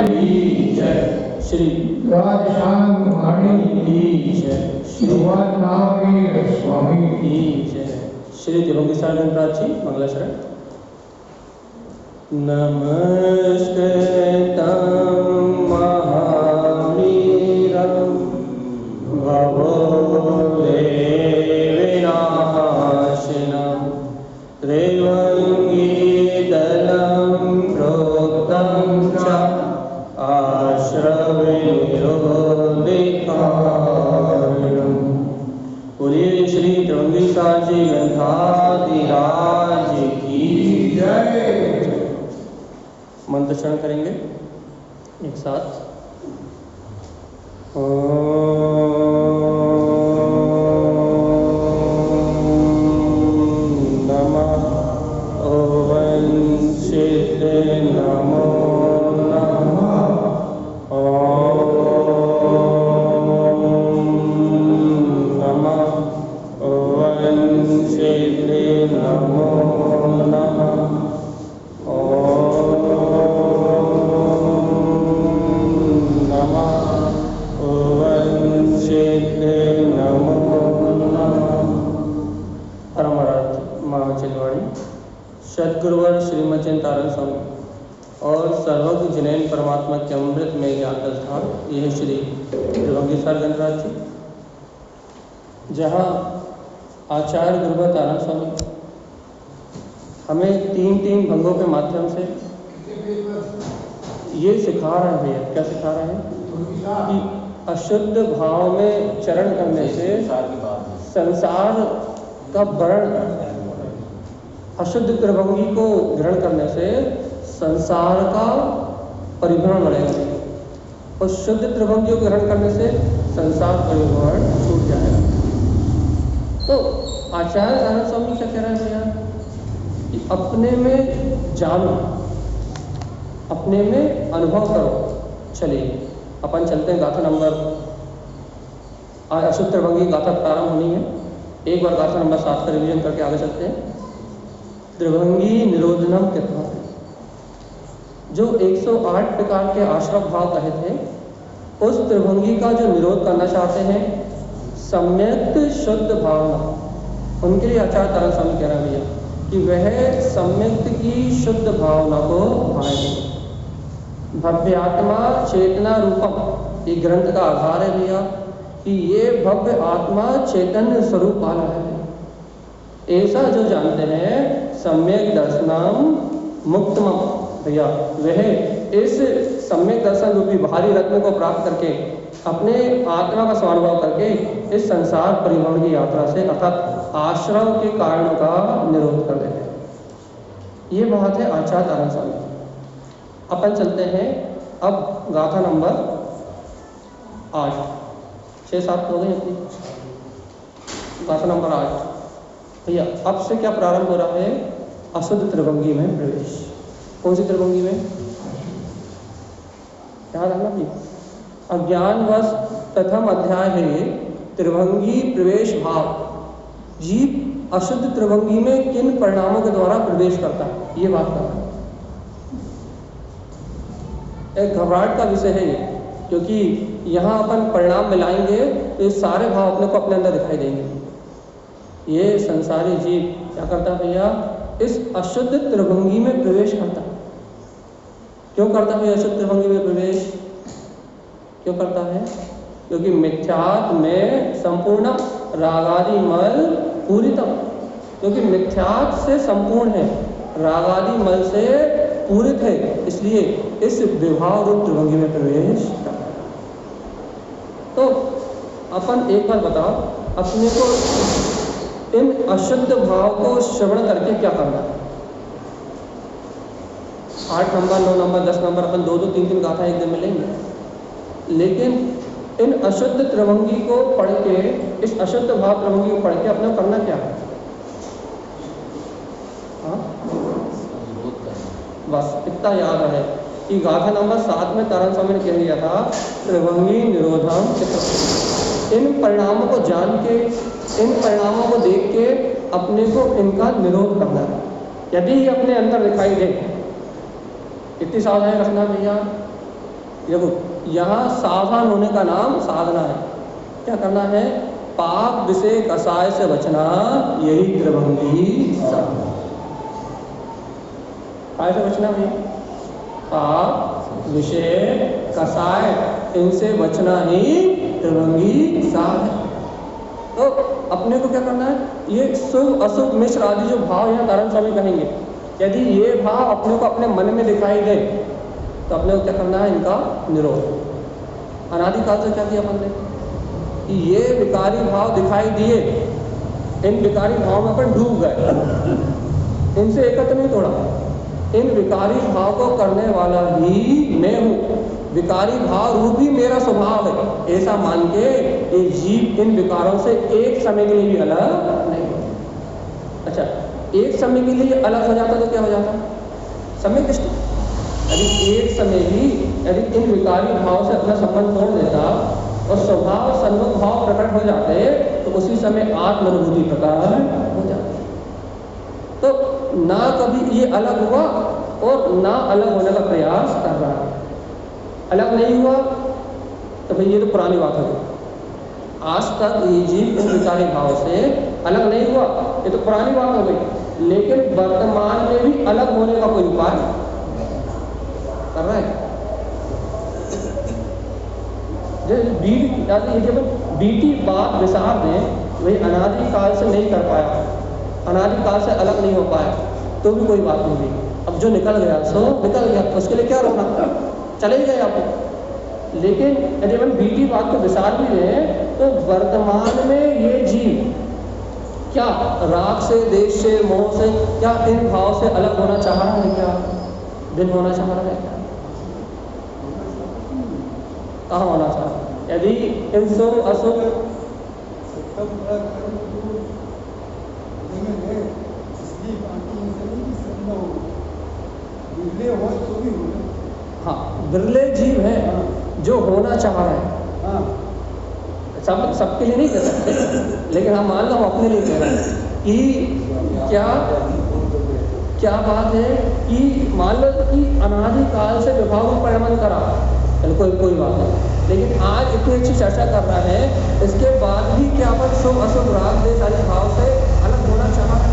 की जय। श्री राजशान वाणी की जय। श्री भगवान महावीर स्वामी की जय। श्री त्रिभंगी सागर जी मंगलाचरण। नमस्कृतं महावीरं भवो देविनाशिनं त्रिभंगीदलं प्रोक्तं च आश्रविनिरोधिकारिणम्। बोलिए श्री त्रिभंगी साजी गंधाधिराज की जय। मंत्र चरण करेंगे एक साथ। नमः ओम सिद्धे नमो नमः। नमः ओम सिद्धे नमो नमः। सदगुरुवर श्रीमचंद तारण स्वामी और सर्वज्ञ जिनैन परमात्मा के अमृत में ज्ञान दस्तार, यह श्री त्रिभंगी सार गणराज जी, जहाँ आचार्य गुरुवर तारण स्वामी हमें तीन भंगों के माध्यम से ये सिखा रहे हैं। भैया क्या सिखा रहे हैं कि अशुद्ध भाव में चरण करने से संसार का वर्ण, अशुद्ध त्रिभंगी को ग्रहण करने से संसार का परिभ्रमण बढ़ेगा और शुद्ध त्रिभंगी को ग्रहण करने से संसार परिभ्रमण छूट जाएगा। तो आचार्य तारण स्वामी क्या कह रहे हैं भैया कि अपने में जानो, अपने में अनुभव करो। चलिए अपन चलते हैं गाथा नंबर, आज अशुद्ध त्रिभंगी गाथा प्रारंभ होनी है। एक बार गाथा नंबर 7 का रिवीजन करके आगे चलते हैं। त्रिभंगी निरोधनम कृत्वा, जो 108 प्रकार के आश्रम भाव कहे थे, उस त्रिभंगी का जो निरोध करना चाहते हैं सम्यक शुद्ध भावना, उनके लिए आचार्य तारण स्वामी कह रहे हैं भैया कि वह सम्यक की शुद्ध भावना को भाएंगे। भव्य आत्मा चेतना रूपम, ये ग्रंथ का आधार है भैया कि ये भव्य आत्मा चैतन्य स्वरूप वाला है। ऐसा जो जानते हैं सम्यक दर्शनम मुक्तमम, भैया वह इस सम्यक दर्शन रूपी भारी रत्न को प्राप्त करके अपने आत्मा का स्वानुभव करके इस संसार परिभ्रमण की यात्रा से अर्थात आश्रम के कारणों का निरोध कर देते हैं। ये बात है आचार्य तारण स्वामी। अपन चलते हैं अब गाथा नंबर 8, 6-7 हो गई अपनी गाथा नंबर 8। भैया अब से क्या प्रारंभ हो रहा है? अशुद्ध त्रिभंगी में प्रवेश। कौन सी त्रिभंगी में? याद रखना जी, अज्ञानवश प्रथम अध्याय है ये, त्रिभंगी प्रवेश भाव। जीव अशुद्ध त्रिभंगी में किन परिणामों के द्वारा प्रवेश करता है, ये बात कर रहा है। एक घबराहट का विषय है ये, क्योंकि यहाँ अपन परिणाम मिलाएंगे तो ये सारे भाव अपने को अपने अंदर दिखाई देंगे। ये संसारी जीव क्या करता है भैया? इस अशुद्ध त्रिभंगी में प्रवेश करता है। क्यों करता है अशुद्ध त्रिभंगी में प्रवेश? क्यों करता है? क्योंकि मिथ्यात्व में संपूर्ण रागादि मल पूरितम, क्योंकि मिथ्यात्व से संपूर्ण है, रागादि मल से पूरित है, इसलिए इस विभाव रूप त्रिभंगी में प्रवेश करता है। तो अपन एक बार बताओ अपने को इन अशुद्ध भाव को श्रवण करके क्या करना है? 8 नंबर, 9 नंबर, 10 नंबर अपन 2-2, 3-3 गाथा एक दिन में लेंगे, लेकिन इन अशुद्ध त्रिभंगी को पढ़ के, इस अशुद्ध भाव त्रिभंगी को पढ़ के अपने को करना क्या है? हाँ बस इतना याद है कि गाथा नंबर 7 में तारण स्वामी ने कह दिया था त्रिभंगी निरोधम चित्र। इन परिणामों को जान के, इन परिणामों को देख के अपने को इनका निरोध करना है। यदि ये अपने अंदर दिखाई दे, इतनी सावधानी रखना भैया देखो यहाँ सावधान होने का नाम साधना है। क्या करना है? पाप विषय कसाय से बचना, यही त्रिभंगी साधना। काय से बचना भैया? पाप विषय कसाय, इनसे बचना ही त्रिभंगी साधना। तो अपने को क्या करना है? ये शुभ अशुभ मिश्र आदि जो भाव यहाँ नारायण स्वामी कहेंगे, यदि ये भाव अपने को अपने मन में दिखाई दे तो अपने को क्या करना है? इनका निरोध। अनादिकाल से क्या किया अपन ने कि ये विकारी भाव दिखाई दिए, इन विकारी भाव में अपन डूब गए, इनसे एकत्र नहीं तोड़ा। इन विकारी भाव को करने वाला ही मैं हूँ, विकारी भाव रूप ही मेरा स्वभाव है, ऐसा मान के ये जीव इन विकारों से एक समय के लिए भी अलग नहीं होता। अच्छा, एक समय के लिए अलग हो जाता तो क्या हो जाता? समय दृष्टि। यदि एक समय ही यदि इन विकारी भाव से अपना संबंध तोड़ देता और स्वभाव सन्मुख भाव प्रकट हो जाते तो उसी समय आत्मानुभूति प्रकट हो जाती। तो ना कभी ये अलग हुआ और ना अलग होने का प्रयास कर रहा है। अलग नहीं हुआ तो भाई ये तो पुरानी बात हो गई। आज तक ये जीव इन विकारी भाव से अलग नहीं हुआ, ये तो पुरानी बात हो गई। लेकिन वर्तमान में भी अलग होने का कोई उपाय कर रहा है। जब बीती बात विचार दें, वही अनादिकाल से नहीं कर पाया, अनादिकाल से अलग नहीं हो पाया तो भी कोई बात नहीं हुई। अब जो निकल गया सो निकल गया, उसके लिए क्या रोना, चले ही गए आप। लेकिन यदि हम बीती बात को विचार भी लें तो वर्तमान में ये जीव क्या राग से, देश से, मोह से, क्या इन भाव से अलग होना चाह रहा है? क्या भिन्न होना चाह रहा है? क्या कहाँ होना चाह रहा है? यदि इन शुभ अशुभ हाँ बिरले जीव है जो होना चाह रहे हैं। सबके लिए नहीं कह सकते, लेकिन हम मान लो हम अपने लिए कह रहे हैं कि क्या बात है कि मान लो कि अनादिकाल से विभाग में परिणमन करा, चलो कोई बात नहीं। लेकिन आज इतनी अच्छी चर्चा कर रहा है, इसके बाद भी क्या अपन शुभ अशुभ राग देश आदि भाव से अलग होना चाह रहा है।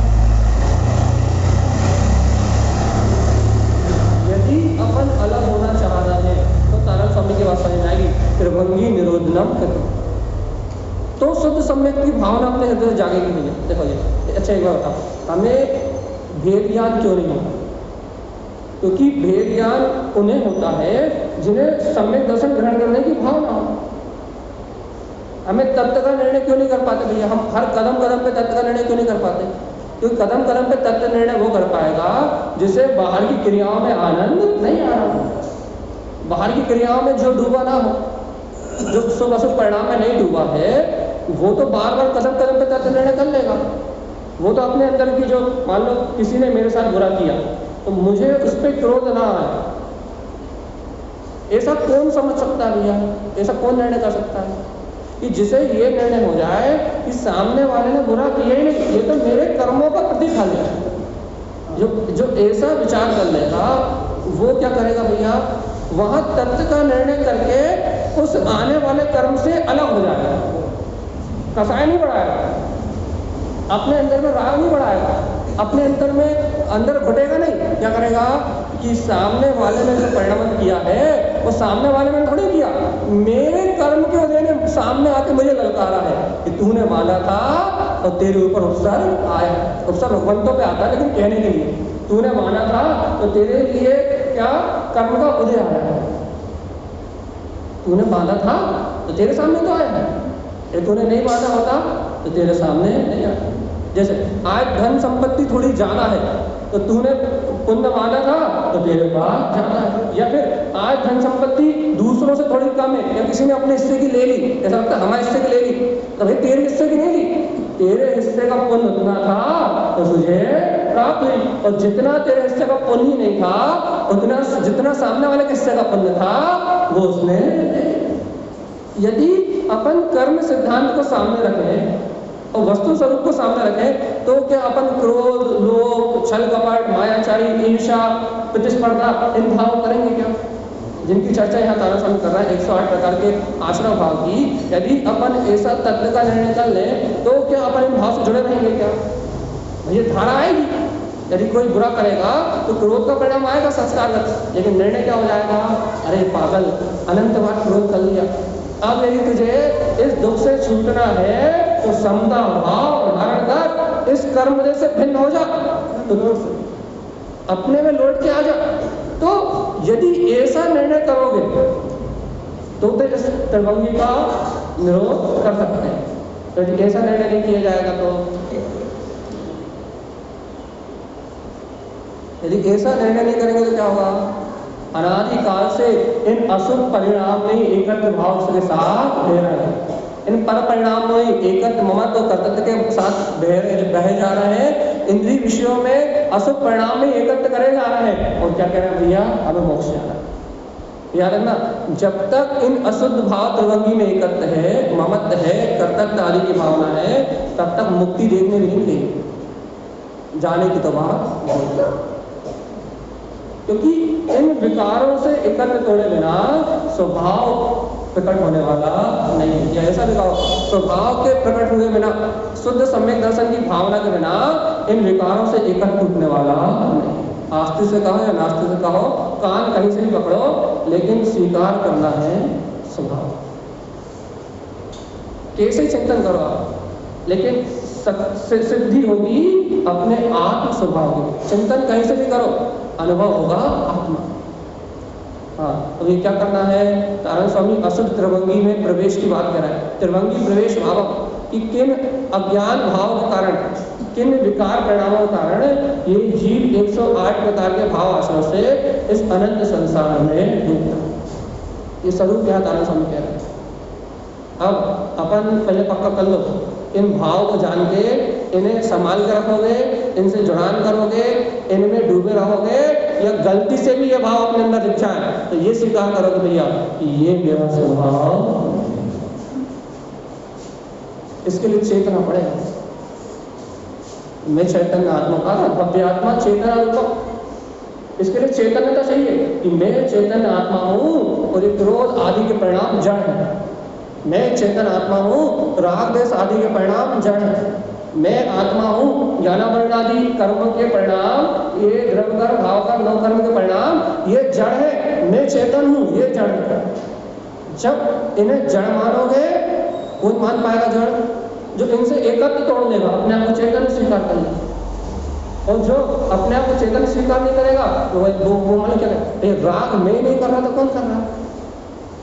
यदि अपन अलग होना चाह रहे हैं तो नारायण स्वामी की बात समझ आएगी, त्रिभंगी निरोधनम कृत। तो शुद्ध सम्यक की भावना अपने हृदय जागेगी नहीं। देखो ये अच्छा एक बार बताओ, हमें भेद ज्ञान क्यों नहीं होता? क्योंकि भेद ज्ञान उन्हें होता है जिन्हें सम्यक दर्शन ग्रहण करने की भावना हो। हमें तत्व का निर्णय क्यों नहीं कर पाते भैया? हम हर कदम कदम पे तत्व का निर्णय क्यों नहीं कर पाते? क्योंकि कदम कदम पे तत्व निर्णय वो कर पाएगा जिसे बाहर की क्रियाओं में आनंद नहीं आ रहा हो, बाहर की क्रियाओं में जो डूबा ना हो, जो शुभ अशुभ परिणाम में नहीं डूबा है, वो तो बार बार कदम कदम पे तत्व निर्णय कर लेगा। वो तो अपने अंदर की जो, मान लो किसी ने मेरे साथ बुरा किया तो मुझे उस पर क्रोध ना आए, ऐसा कौन समझ सकता है भैया? ऐसा कौन निर्णय कर सकता है कि जिसे ये निर्णय हो जाए कि सामने वाले ने बुरा किया ही नहीं, ये तो मेरे कर्मों का प्रतिफल है। जो ऐसा विचार कर लेगा वो क्या करेगा भैया? वहां तत्व का निर्णय करके उस आने वाले कर्म से अलग हो जाएगा, कसाय नहीं बढ़ाएगा, अपने अंदर में राग नहीं बढ़ाएगा, अपने अंदर घटेगा नहीं। क्या करेगा कि सामने वाले ने जो परिणाम किया है वो सामने वाले ने थोड़ी किया, मेरे कर्म के वजह ने सामने आके मुझे ललकारा है कि तूने माना था और तेरे ऊपर उपसर आया। उपसर भगवंतों पे आता है, लेकिन कहने के लिए तूने माना था तो तेरे लिए क्या कर्म का उदय आया है। तूने माना था तो तेरे सामने तो आया है, ये तूने नहीं माना होता तो तेरे सामने नहीं आया। जैसे आज धन संपत्ति थोड़ी ज्यादा है तो तूने पुण्य माना था तो तेरे पास ज्यादा है, या फिर आज धन संपत्ति दूसरों से थोड़ी कम है, या किसी ने अपने हिस्से की ले ली, ऐसा लगता है हमारे हिस्से की ले ली, तो भाई तेरे हिस्से की नहीं ली, तेरे हिस्से का पुण्य उतना था तो तुझे प्राप्त हुई, और जितना तेरे हिस्से का पुण्य नहीं था उतना जितना सामने वाले के हिस्से का पुण्य था वो उसने। यदि अपन कर्म सिद्धांत को सामने रखें और वस्तु स्वरूप को सामने रखें तो क्या अपन क्रोध, लोभ, छल कपट, मायाचारी, ईर्ष्या, प्रतिस्पर्धा इन भाव करेंगे क्या? जिनकी चर्चा यहाँ तारा स्वामी कर रहा है 108 प्रकार के आश्रय भाव की, यदि अपन ऐसा तत्व का निर्णय कर लें तो क्या अपन इन भाव से जुड़े रहेंगे क्या? ये धारा आएगी। यदि कोई बुरा करेगा तो क्रोध का परिणाम आएगा संस्कारगत, लेकिन निर्णय क्या हो जाएगा? अरे पागल, अनंत बार क्रोध कर लिया, अब यदि तुझे इस दुख से छूटना है तो समता भाव धारण कर, इस कर्म से भिन्न हो जा, तो अपने में लौट के आ जा। तो यदि ऐसा निर्णय करोगे तो इस त्रिभंगी का निरोध कर सकते हैं। तो यदि ऐसा निर्णय नहीं किया जाएगा तो यदि ऐसा निर्णय नहीं करेंगे तो क्या होगा? अनादिकाल से इन अशुभ परिणाम में एकत्र भाव के साथ बह रहे हैं, इन पर परिणाम में एकत्र ममत्व कर्तव्य के साथ बह जा रहे हैं, इंद्रिय विषयों में अशुभ परिणाम में एकत्र करे जा रहे हैं। और क्या कह रहे हैं भैया? हमें मोक्ष जाना है। याद रखना, जब तक इन अशुद्ध भाव त्रिभंगी में एकत्र है, ममत्व है, कर्तव्य आदि की भावना है, तब तक मुक्ति देखने भी नहीं मिलेगी, जाने की तो बात बहुत, क्योंकि इन विकारों से एकत्र तोड़े बिना स्वभाव प्रकट होने वाला नहीं है। या ऐसा दिखाओ, स्वभाव के प्रकट हुए बिना, शुद्ध सम्यक दर्शन की भावना के बिना इन विकारों से एकत्र टूटने वाला नहीं। आस्तिक से कहो या नास्तिक से कहो, कान कहीं से भी पकड़ो, लेकिन स्वीकार करना है स्वभाव। कैसे चिंतन करो आप, लेकिन सिद्धि होगी अपने आत्म स्वभाव की। चिंतन कहीं से भी करो, अनुभव होगा आत्मा। हाँ, तो ये क्या करना है? तारण स्वामी अशुद्ध त्रिभंगी में प्रवेश की बात कर रहा है। त्रिभंगी प्रवेश भाव कि किन अज्ञान भाव के कारण, किन विकार परिणामों के कारण ये जीव 108 प्रकार के भाव आश्रय से इस अनंत संसार में डूबता। ये स्वरूप यहाँ तारण स्वामी कह रहे हैं। अब अपन पहले पक्का कर लो, इन भाव को जान के इन्हें संभाल के रखोगे, इनसे जुड़ान करोगे, इनमें डूबे रहोगे, या गलती से भी ये भाव अपने अंदर दिख जाए तो ये स्वीकार करोगे भैया कि ये मेरा स्वभाव। इसके लिए चेतना पड़ेगा। मैं चैतन्य आत्मा का भव्य आत्मा चेतना रूप, इसके लिए चैतन्यता चाहिए कि मैं चैतन्य आत्मा हूँ और ये क्रोध आदि के परिणाम जड़ है। मैं चेतन आत्मा हूँ, राग देश आदि के परिणाम जड़ है। मैं आत्मा हूँ, ज्ञानावरण आदि कर्म के परिणाम, ये द्रव्यकर भाव का नवकर्म के परिणाम, ये जड़ है। मैं चेतन हूँ, ये जड़ है। जब इन्हें जड़ मानोगे, कौन मान पाएगा जड़? जो इनसे एकत्र तोड़ लेगा, अपने आप को चेतन स्वीकार कर लेगा। और जो अपने आप को चेतन स्वीकार नहीं करेगा तो वो मन क्या करेगा? राग मैं नहीं कर रहा तो कौन कर रहा है?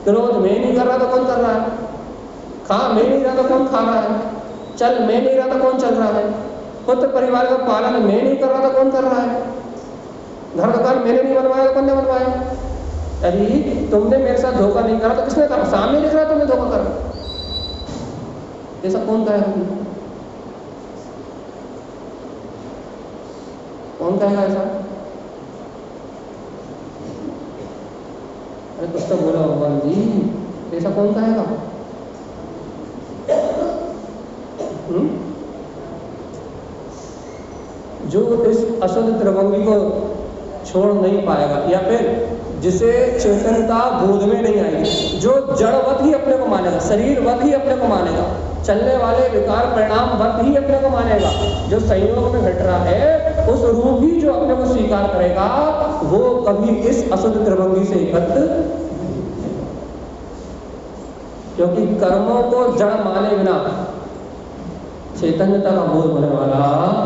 क्रोध मैं नहीं कर रहा तो कौन कर रहा है? खा मैं नहीं रहा तो कौन खा रहा है? चल मैं नहीं रहा तो कौन चल रहा है? पुत्र परिवार का पालन मैं नहीं कर रहा तो कौन कर रहा है? घर का घर मैंने नहीं बनवाया तो कौन ने बनवाया? यदि तुमने मेरे साथ धोखा नहीं करा तो किसने करा? सामने दिख रहा तुमने धोखा करा, ऐसा कौन कहेगा? कौन कहेगा ऐसा? अरे कुछ तो बोलो भगवान जी, ऐसा कौन कहेगा? जो इस अशुद्ध त्रिभंगी को छोड़ नहीं पाएगा, या फिर जिसे चेतनता बोध में नहीं आएगी, जो जड़वत ही अपने को मानेगा, शरीरवत ही अपने को मानेगा, चलने वाले विकार परिणामवत ही अपने को मानेगा, जो संयोग में घट रहा है उस रूप ही जो अपने को स्वीकार करेगा, वो कभी इस अशुद्ध त्रिभंगी से एकत्र, क्योंकि कर्मों को जड़ माने बिना चैतन्यता का बोध होने वाला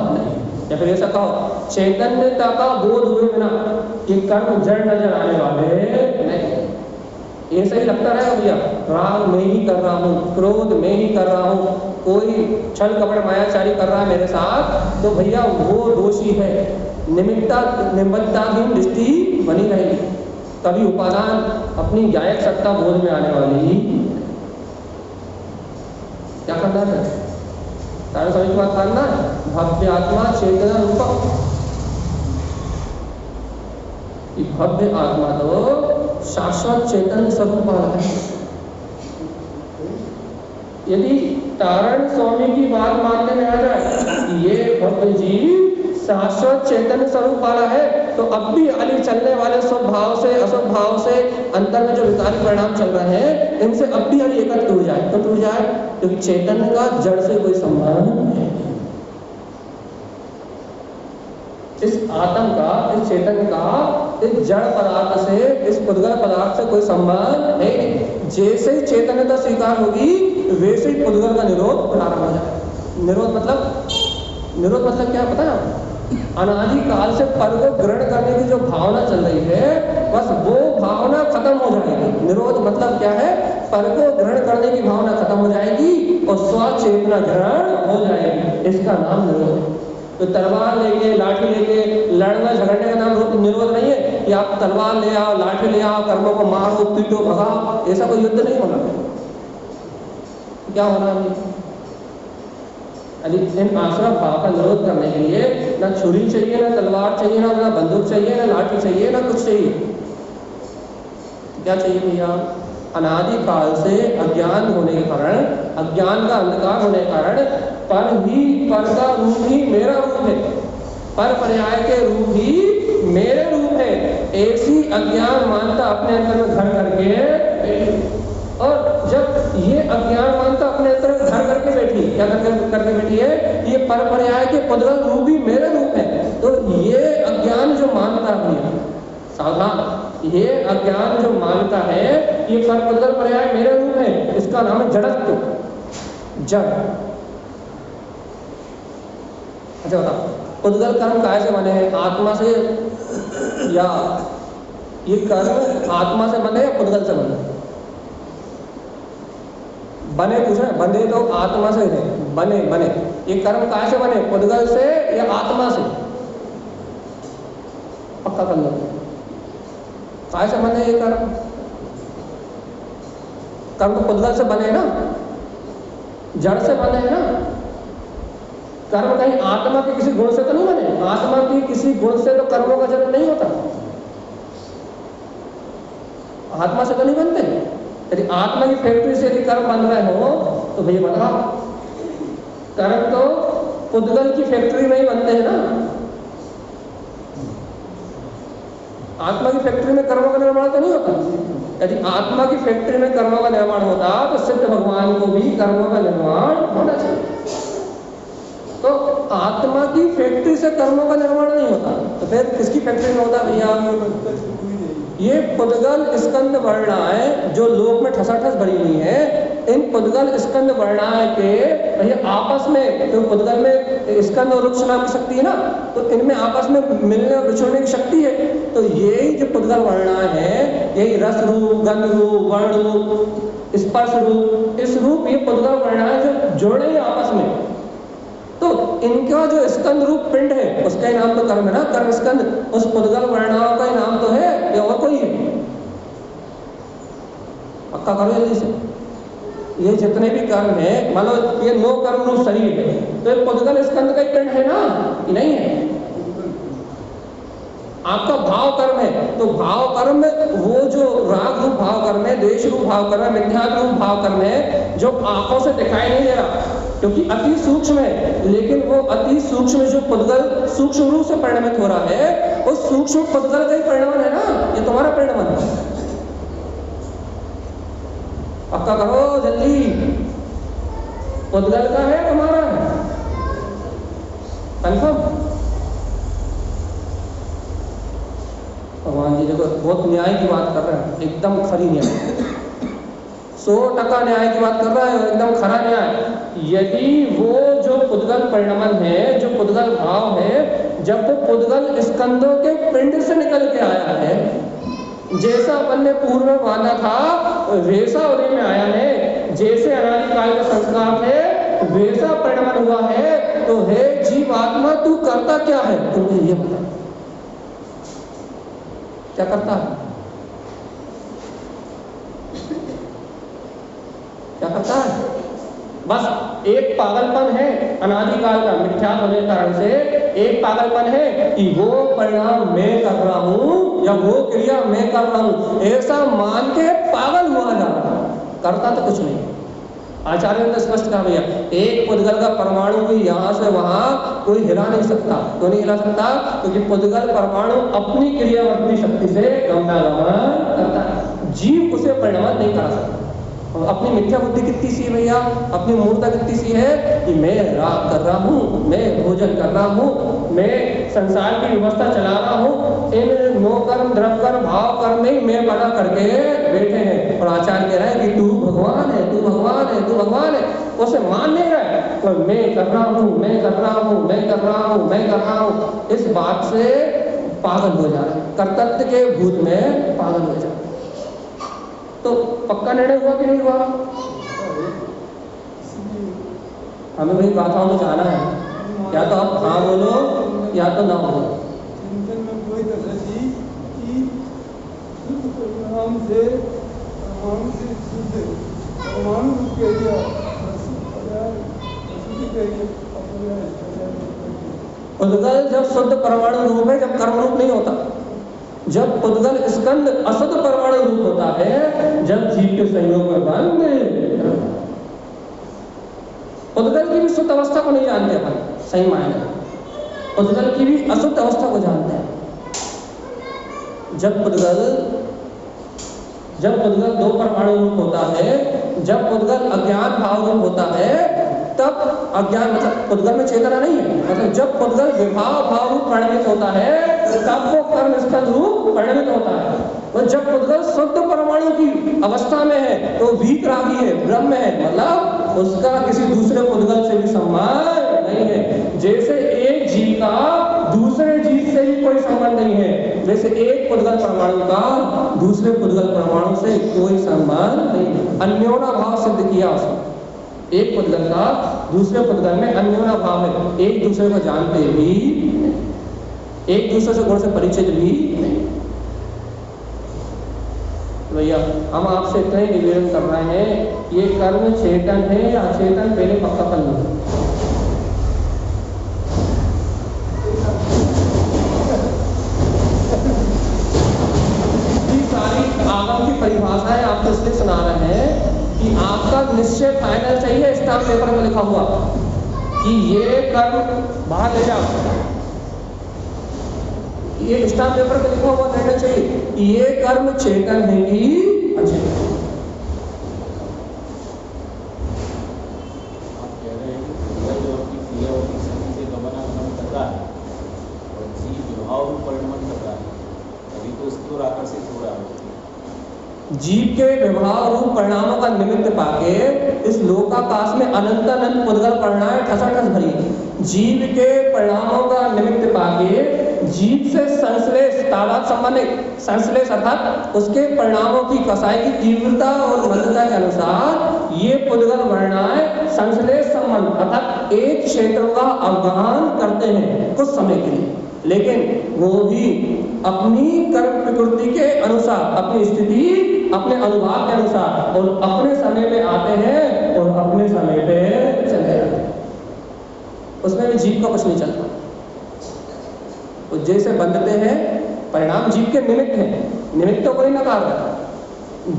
नहीं। या फिर ऐसा कहो, चैतन्यता का बोध हुए बिना ये कर्म जड़ नजर आने वाले नहीं। ऐसा ही लगता रहेगा भैया, राग मैं ही कर रहा हूँ, क्रोध मैं ही कर रहा हूँ, कोई छल कपट मायाचारी कर रहा है मेरे साथ, तो भैया वो दोषी है। निमित्ताधीन दृष्टि बनी रहेगी, कभी उपादान अपनी गायक सत्ता बोध में आने वाली। क्या करना है? तारण स्वामी की बात करना है, भव्य आत्मा चेतना रूपक। भव्य आत्मा तो शाश्वत चेतन स्वरूप वाला है। यदि तारण स्वामी की बात मानने में आ जाए कि ये भव्य जीव शाश्वत चेतन स्वरूप वाला है, तो अब भी आगे चलने वाले शुभ भाव से अशुभ भाव से अंतर में जो विकारी परिणाम चल रहे हैं, इनसे अब भी आगे एकत्र टूट जाए। तो टूट जाए क्योंकि चैतन्य का जड़ से कोई संबंध नहीं। इस आत्म का, इस चैतन्य का इस जड़ पदार्थ से, इस पुद्गल पदार्थ से कोई संबंध है। जैसे ही चैतन्यता स्वीकार होगी वैसे ही पुद्गल का निरोध प्रारंभ हो जाए। निरोध मतलब क्या पता है? अनादि काल से पर को ग्रहण करने की जो भावना चल रही है, बस वो भावना खत्म हो जाएगी। निरोध मतलब क्या है? पर को ग्रहण करने की भावना खत्म हो जाएगी और स्वचेतना ग्रहण हो जाएगी। इसका नाम निरोध है। तो तलवार लेके, लाठी लेके लड़ना झगड़ने का नाम निरोध नहीं है कि आप तलवार ले आओ, लाठी ले आओ, कर्मों को मारो, पीटो, भगाओ। ऐसा कोई युद्ध नहीं होना। क्या होना है? इन आश्रम भाव का निरोध करने के लिए ना छुरी चाहिए, ना तलवार चाहिए, ना बंदूक चाहिए, ना लाठी चाहिए, ना कुछ चाहिए। क्या चाहिए भैया? अनादि काल से अज्ञान होने के कारण, अज्ञान का अंधकार होने के कारण पर का रूप ही मेरा रूप है, पर पर्याय के रूप ही मेरे रूप है। ऐसी अज्ञान मानता अपने अंदर में घर करके, और जब ये अज्ञान मानता अपने अंदर घर करके बैठी, क्या करके बैठी है? ये पर पर्याय के पुद्गल रूप ही मेरे रूप है। तो ये अज्ञान जो मानता है, सावधान, ये अज्ञान जो मानता है ये पर पुद्गल पर्याय मेरे रूप है, इसका नाम है जड़त्व, जड़। अच्छा बताओ, पुद्गल कर्म काहे से बने हैं? आत्मा से, या ये कर्म आत्मा से बने या पुद्गल से बने? बने पूछा, बंधे तो आत्मा से है, बने ये कर्म काहे से बने? पुद्गल से या आत्मा से? पक्का कर लो, काहे से बने ये कर्म? कर्म तो पुद्गल से बने ना, जड़ से बने हैं ना। कर्म कहीं आत्मा के किसी गुण से तो नहीं बने। आत्मा की किसी गुण से तो कर्मों का जन्म नहीं होता, आत्मा से तो नहीं बनते। यदि आत्मा की फैक्ट्री से यदि कर्म बन रहे हो तो भैया बताओ, कर्म तो पुद्गल की फैक्ट्री में ही बनते हैं ना। आत्मा की फैक्ट्री में कर्मों का निर्माण तो नहीं होता। यदि आत्मा की फैक्ट्री में कर्मों का निर्माण होता तो सिद्ध भगवान को भी कर्मों का निर्माण होना चाहिए। तो आत्मा की फैक्ट्री से कर्मों का निर्माण नहीं होता, तो फिर किसकी फैक्ट्री में होता भैया? ये पुद्गल स्कंद वर्णाएं जो लोक में ठसाठस भरी हुई है, इन पुद्गल स्कंद वर्णाएं के भैया आपस में, तो पुद्गल में स्कंद और वृक्ष नाम की शक्ति है ना, तो इनमें आपस में मिलने और बिछोड़ने की शक्ति है। तो यही जो पुद्गल वर्णाएं हैं, यही रस रूप, गंध रूप, वर्ण रूप, स्पर्श रूप, इस रूप ये पुद्गल वर्णाएं जो जोड़े हैं आपस में, तो इनका जो स्कंद रूप पिंड है उसका ही नाम तो कर्म है ना, कर्म स्कंद। उस पुद्गल वर्णाओं का ही नाम तो है या और कोई है? पक्का करो जल्दी से। ये जितने भी कर्म है, मान लो ये 9 कर्म रूप शरीर है, तो ये पुद्गल स्कंद का ही पिंड है ना कि नहीं है? आपका भाव कर्म है, तो भाव कर्म में वो जो राग रूप भाव कर्म है, द्वेष रूप भाव कर्म है, मिथ्या रूप भाव कर्म है, जो आंखों से दिखाई नहीं दे रहा क्योंकि अति सूक्ष्म है, लेकिन वो अति सूक्ष्म जो पुद्गल सूक्ष्म रूप से परिणमित हो रहा है, उस सूक्ष्म पुद्गल का ही परिणाम है ना, ये तुम्हारा परिणाम है। पक्का करो जल्दी, पुद्गल का है तुम्हारा है, कंफर्म? भगवान जी देखो बहुत न्याय की बात कर रहे हैं, एकदम खरी न्याय, 100% न्याय की बात कर रहा है, एकदम खरा न्याय। यदि वो जो पुद्गल परिणमन है, जो पुद्गल भाव है, जब वो पुद्गल स्कंदों के पिंड से निकल के आया है, जैसा अपन ने पूर्व में माना था वैसा उन्हीं में आया है, जैसे अनादि काल का संस्कार है वैसा परिणमन हुआ है, तो हे जीवात्मा तू करता क्या है? तुम मुझे ये बता, क्या करता है? क्या करता है? बस एक पागलपन है अनादिकाल का, मिथ्या होने के कारण से एक पागलपन है कि वो परिणाम मैं कर रहा हूं या वो क्रिया मैं कर रहा हूं, ऐसा मान के पागल हुआ जा रहा है, करता तो कुछ नहीं। आचार्य ने स्पष्ट कहा भैया, एक पुद्गल का परमाणु भी यहाँ से वहाँ कोई हिला नहीं सकता। क्यों नहीं हिला सकता? क्योंकि पुद्गल परमाणु अपनी क्रियावर्ती शक्ति से गमनागमन करता है, जीव उसे परिणमित नहीं करा सकता। और अपनी मिथ्या बुद्धि कितनी सी है भैया, अपनी मूर्खता कितनी सी है कि मैं राग कर रहा हूँ, मैं भोजन कर रहा हूँ, मैं संसार की व्यवस्था चला रहा हूँ, इन नो कर्म द्रव कर्म भाव कर्म में मैं बना करके बैठे हैं। और आचार्य कह रहा है कि तू भगवान है, तू भगवान है, तू भगवान है। उसे मान नहीं रहा है, तो मैं कर रहा हूँ, मैं कर रहा हूँ, मैं कर रहा हूँ, मैं कर रहा हूँ, इस बात से पागल हो जा रहा है, कर्तव्य के भूत में पागल हो जा रहा है। तो पक्का निर्णय हुआ कि नहीं हुआ? हमें भाई गाथाओं में जाना है, या तो आप हाँ बोलो या तो ना बोलो। चिंतन में कोई तरह की कि शुद्ध परिणाम से परमाणु से शुद्ध परमाणु रूप के लिए पुद्गल जब शुद्ध परमाणु रूप है, जब कर्म रूप नहीं होता। जब पुद्गल स्कंद अशुद्ध परमाणु रूप होता है, जब जीव के संयोग में बंद। पुद्गल की भी शुद्ध अवस्था को नहीं जानते अपन, सही मायने पुद्गल की भी अशुद्ध अवस्था को जानते हैं। जब पुद्गल दो परमाणु रूप होता है, जब पुद्गल अज्ञान भाव रूप होता है, तब अज्ञान मतलब पुद्गल में चेतना नहीं है, मतलब जब पुद्गल विभाव भाव रूप परिणमित होता है, तब वो कर्म स्कंद रूप परिणमित होता है। और जब पुद्गल शुद्ध परमाणु की अवस्था में है तो वीतरागी है, ब्रह्म है, मतलब उसका किसी दूसरे पुद्गल से भी संबंध नहीं है। जैसे एक जीव का दूसरे जीव से भी कोई संबंध नहीं है, वैसे एक पुद्गल परमाणु का दूसरे पुद्गल परमाणु से कोई संबंध नहीं है। अन्योना भाव सिद्ध किया उसने, एक पुद्गल का दूसरे पुद्गल में अन्योना भाव है, एक दूसरे को जानते भी, एक दूसरे से गुण से परिचित भी नहीं। भैया हम आपसे इतना ही निवेदन कर रहे हैं, ये कर्म चेतन है या अचेतन, पहले पक्का कर लो। सारी आगम की परिभाषाएं आपको इसलिए सुना रहे हैं कि आपका निश्चय फाइनल चाहिए, स्टाम्प पेपर में लिखा हुआ कि ये कर्म बाहर ले जाओ, ये स्टाम्प पेपर पे लिखा हुआ रहना चाहिए कि ये कर्म चेतन है कि अचेतन। आप कह रहे हैं कि जो आपकी क्रिया होती शक्ति से गमनागमन कर रहा है और जीव विभाव रूप परिणमन कर रहा है, अभी तो उसकी ओर आकर्षित हो रहा है। जीव के विभाव रूप परिणामों का निमित्त पाके इस लोकाकाश में अनंत अनंत पुद्गल परिणाम ठसाठस भरी है। जीव के परिणामों का निमित्त पाके जीव से संश्लेष तादाद संबंधित, संश्लेष अर्थात उसके परिणामों की कसाई की तीव्रता और मंदता के अनुसार ये पुद्गल परिणाम संश्लेष संबंध अर्थात एक क्षेत्र का अवगाहन करते हैं कुछ समय के लिए, लेकिन वो भी अपनी कर्म प्रकृति के अनुसार, अपनी स्थिति, अपने अनुभाव के अनुसार और अपने समय में आते हैं और अपने समय पे चले जाते हैं। उसमें भी जीव का कुछ नहीं चलता। तो जैसे बंधते हैं परिणाम जीव के निमित्त है, निमित्त तो कोई नकार है।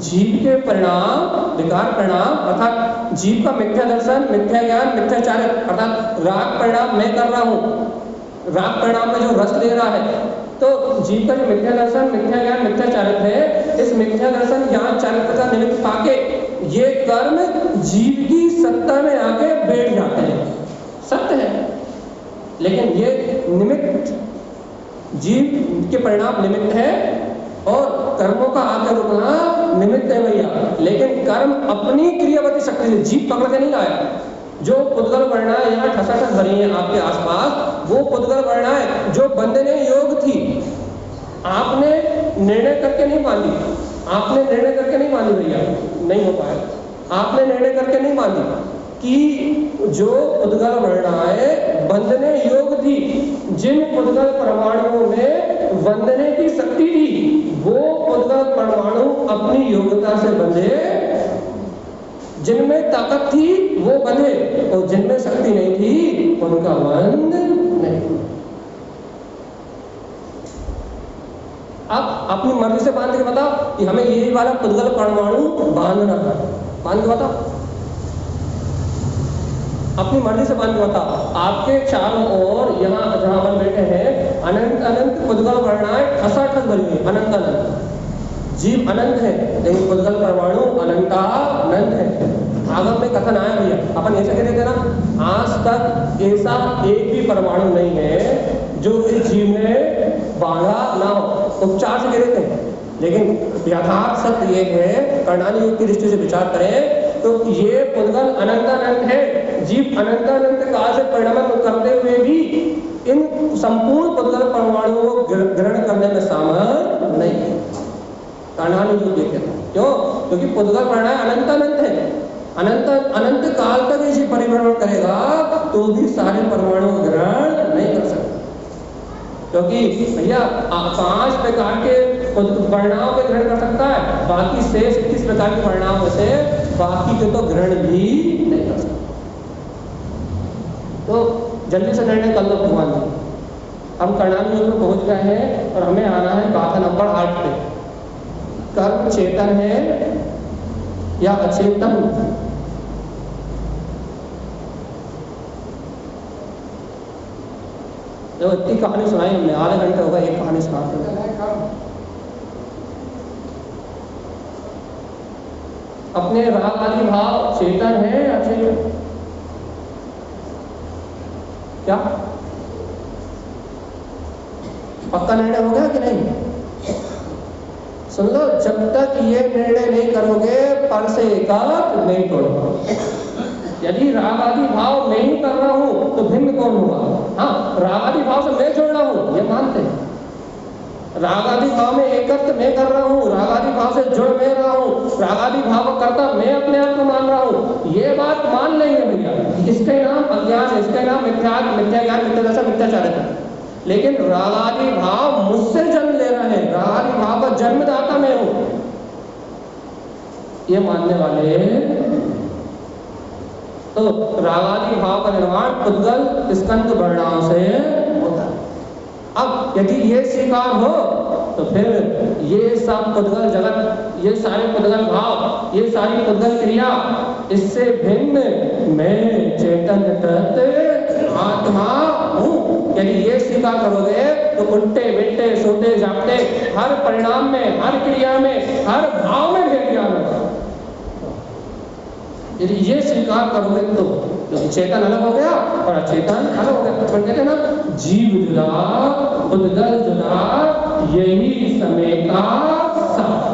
जीव के परिणाम विकार परिणाम अर्थात जीव का मिथ्या दर्शन, मिथ्या ज्ञान, मिथ्याचार अर्थात राग परिणाम मैं कर रहा हूँ, राग परिणाम में जो रस ले रहा है, तो जीव का जो मिथ्या दर्शन, मिथ्या ज्ञान, मिथ्या चारित्र है, इस मिथ्या दर्शन ज्ञान चारित्र का निमित्त पाके ये कर्म जीव की सत्ता में आके बैठ जाते हैं। सत्य है, लेकिन ये निमित्त जीव के परिणाम निमित्त है और कर्मों का आकर रुकना निमित्त है भैया। लेकिन कर्म अपनी क्रियावती शक्ति से जीव पकड़ के नहीं लाया। जो पुद्गल वर्णाएं यहाँ ठसाठस भरी हैं आपके आसपास, वो पुद्गल वर्णाएं जो बंधने योग्य थी, आपने निर्णय करके नहीं बांधी, आपने निर्णय करके नहीं बांधी भैया, नहीं हो पाया। आपने निर्णय करके नहीं बांधी कि जो पुद्गल वर्णाएं बंधने योग्य थी, जिन पुद्गल परमाणुओं में बंधने की शक्ति थी, वो पुद्गल परमाणु अपनी योग्यता से बंधे, जिनमें ताकत थी वो बंधे और जिनमें शक्ति नहीं थी उनका बंध नहीं। आप अपनी मर्जी से बांध के बताओ कि हमें यही वाला पुद्गल परमाणु बांधना है, बांध के बताओ। अपनी मर्जी से बंद होता। आपके चारों ओर यहाँ जहाँ अपन बैठे हैं अनंत अनंत पुद्गल वर्णाएं ठसाठस भरी हुई, अनंत अनंत जीव अनंत है, लेकिन पुद्गल परमाणु अनंतानंत है। आगम में कथन आया भैया, अपन ऐसे कह देते ना, आज तक ऐसा एक भी परमाणु नहीं है जो इस जीव ने बांधा ना हो। उपचार से कह देते हैं, लेकिन यथार्थ सत्य ये है, कर्णाली युग की दृष्टि से विचार करें तो ये पुद्गल अनंतानंत है। जीव अनंतानंत काल से परिणमन करते हुए भी इन संपूर्ण पुद्गल परमाणुओं को ग्रहण करने में सामर्थ नहीं है। कर्णाली युग ये कहता है, क्यों? क्योंकि पुद्गल वर्णाएं अनंतानंत है। अनंत अनंत काल तक इसी परिभ्रमण करेगा तो भी सारे परमाणु ग्रहण नहीं कर सकता, क्योंकि भैया 5 प्रकार के वर्णाओं को ग्रहण कर सकता है, बाकी शेष 21 प्रकार की वर्णाओं में से बाकी के तो ग्रहण भी नहीं कर सकता। तो जल्दी से निर्णय कर लो भगवान जी। हम कर्णाली युग में पहुंच गए हैं और हमें आना है गाथा नंबर 8 पे। कर्म चेतन है या अचेतन? जो इतनी कहानी सुनाई हमने, आधे घंटे होगा एक कहानी सुनाते हुए। अपने राग आदि भाव चेतन है या अचेतन? क्या पक्का निर्णय हो गया कि नहीं? सुन लो, जब तक ये निर्णय नहीं करोगे पर से एकाक नहीं तोड़ोगे। यदि राग आदि भाव मैं ही कर रहा हूं तो भिन्न कौन होगा? हाँ, राग आदि भाव से मैं जोड़ रहा हूं, ये मानते हैं। राग आदि भाव में एकत्व मैं कर रहा हूँ, राग आदि भाव से जुड़ मैं रहा हूँ, राग आदि भाव करता मैं अपने आप को मान रहा हूँ, ये बात मान लेंगे भैया। इसके नाम अज्ञान है, इसके नाम मिथ्या ज्ञान, मिथ्या दर्शन, मिथ्याचार है। लेकिन राग आदि भाव मुझसे जन्म ले रहे हैं, राग आदि भाव का जन्मदाता मैं हूँ, ये मानने वाले। तो राग आदि भाव का निर्माण पुद्गल स्कंद वर्णाओं से होता है। अब यदि ये स्वीकार हो तो फिर ये सब पुद्गल जगत, ये सारे पुद्गल भाव, ये सारी पुद्गल क्रिया, इससे भिन्न मैं चैतन्य तत्व आत्मा हूँ। यदि ये स्वीकार करोगे तो उल्टे बिट्टे सोते जागते हर परिणाम में, हर क्रिया में, हर भाव में भेद ज्ञान होगा। यदि ये स्वीकार करोगे तो क्योंकि चेतन अलग हो गया और अचेतन अलग हो गया। तो कहते हैं ना, जीव जुदा पुद्गल जुदा यही समय का सार।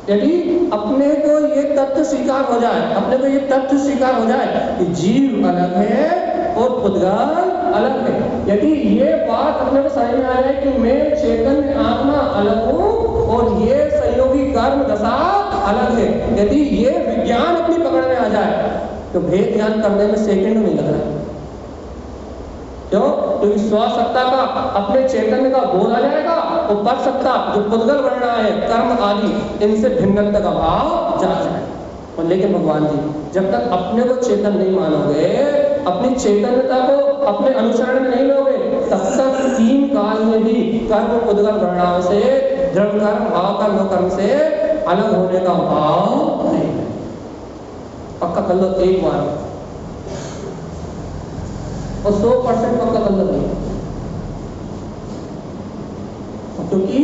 यदि अपने को ये तथ्य स्वीकार हो जाए, अपने को ये तथ्य स्वीकार हो जाए कि जीव अलग है और पुद्गल अलग है, यदि ये बात अपने को समझ में आ जाए कि मैं चेतन आत्मा अलग हूँ और ये संयोगी कर्म दशा अलग है, यदि ये विज्ञान अपनी पकड़ में आ जाए तो भेद ज्ञान करने में सेकंड नहीं लग रहा है। क्यों? क्योंकि स्वसत्ता का, अपने चैतन्य का बोध आ जाएगा और पर सत्ता जो पुद्गल वर्णा है, कर्म आदि, इनसे भिन्नता का भाव जा जाए। और लेकिन भगवान जी, जब तक अपने को चेतन नहीं मानोगे, अपनी चैतन्यता को अपने अनुसरण में नहीं लोगे, तब तक 3 काल में भी कर्म पुद्गल वर्णाओं से, दृढ़ कर्म, भाव कर्म, कर्म से अलग होने का भाव नहीं है। पक्का कर लो एक बार, और 100% पक्का कर लो नहीं। क्योंकि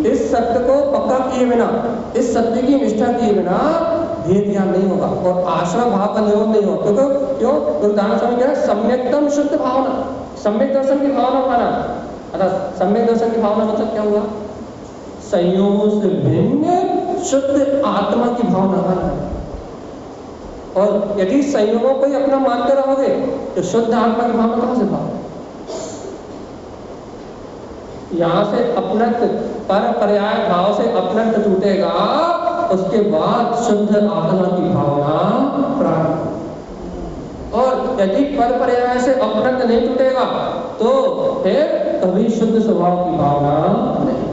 इस सत्य को पक्का किए बिना, इस सत्य की निष्ठा किए बिना भेद ज्ञान नहीं होगा और आश्रम भाव का निरोध नहीं होगा। क्योंकि क्यों? उदाहरण समझ गया, सम्यक्तम शुद्ध भावना, सम्यक दर्शन की भावना पाना। अर्थात सम्यक दर्शन की भावना मतलब क्या हुआ? संयोग से भिन्न शुद्ध आत्मा की भावना पाना। और यदि संयोगों को ही अपना मानते रहोगे तो शुद्ध आत्मा की भावना कहां से पाओगे? यहाँ से अपनत्व, पर पर्याय भाव से अपनत्व टूटेगा, उसके बाद शुद्ध आत्मा की भावना प्राप्त। और यदि पर पर्याय से अपनत्व नहीं टूटेगा तो फिर कभी शुद्ध स्वभाव की भावना नहीं।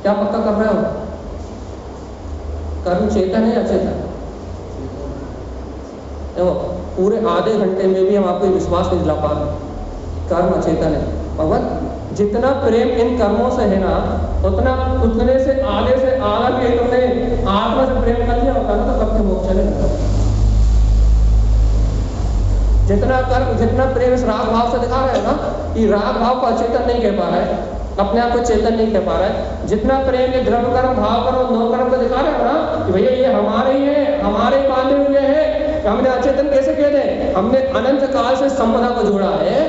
क्या पक्का कर रहे हो? कर्म चेतन है अचेतन? देखो, पूरे आधे घंटे में भी हम आपको विश्वास नहीं दिला पा रहे, कर्म अचेतन है। भगवान जितना प्रेम इन कर्मों से है ना, उतने से आधे भी तुमने आत्मा से प्रेम कर लिया होता ना तो कब के मोक्ष चले जाते। जितना प्रेम इस राग भाव से दिखा रहे हो ना, ये राग भाव को अचेतन नहीं कह पा रहा है, अपने आप को चेतन नहीं कह पा रहा है। जितना प्रेम ये द्रव्य कर्म भाव कर्म नो कर्म को दिखा रहे हो ना कि भैया ये हमारे ही है, हमारे बांधे हुए हैं, हमने अचेतन कैसे कह दें? हमने अनंत काल से संपदा को जोड़ा है,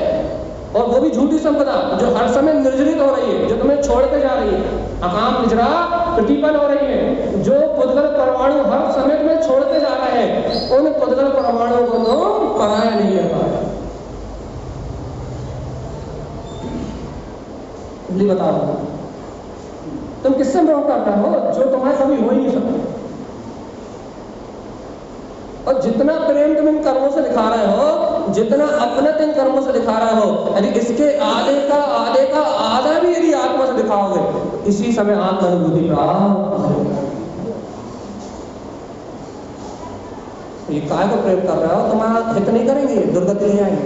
और वो भी झूठी संपदा जो हर समय निर्जरित हो रही है, जो तुम्हें छोड़ते जा रही है, अकाम निजरा प्रतिपल हो रही है, जो पुद्गल परमाणु हर समय तुम्हें छोड़ते जा रहे हैं, उन पुद्गल परमाणु को तो पराया नहीं है पाया। बता रहा हूं, तुम किससे मोह करता हो? जो तुम्हारे कभी हो ही नहीं सकते। और जितना प्रेम तुम इन कर्मों से दिखा रहे हो, जितना अपनत इन कर्मों से दिखा रहे हो, यदि इसके आधे का आधा भी यदि आत्मा से दिखाओगे तो इसी समय आत्मानुभूति प्राप्त होगी। ये काय को प्रेम कर रहे हो? तुम्हारा हित नहीं करेंगे, दुर्गति नहीं आएंगे,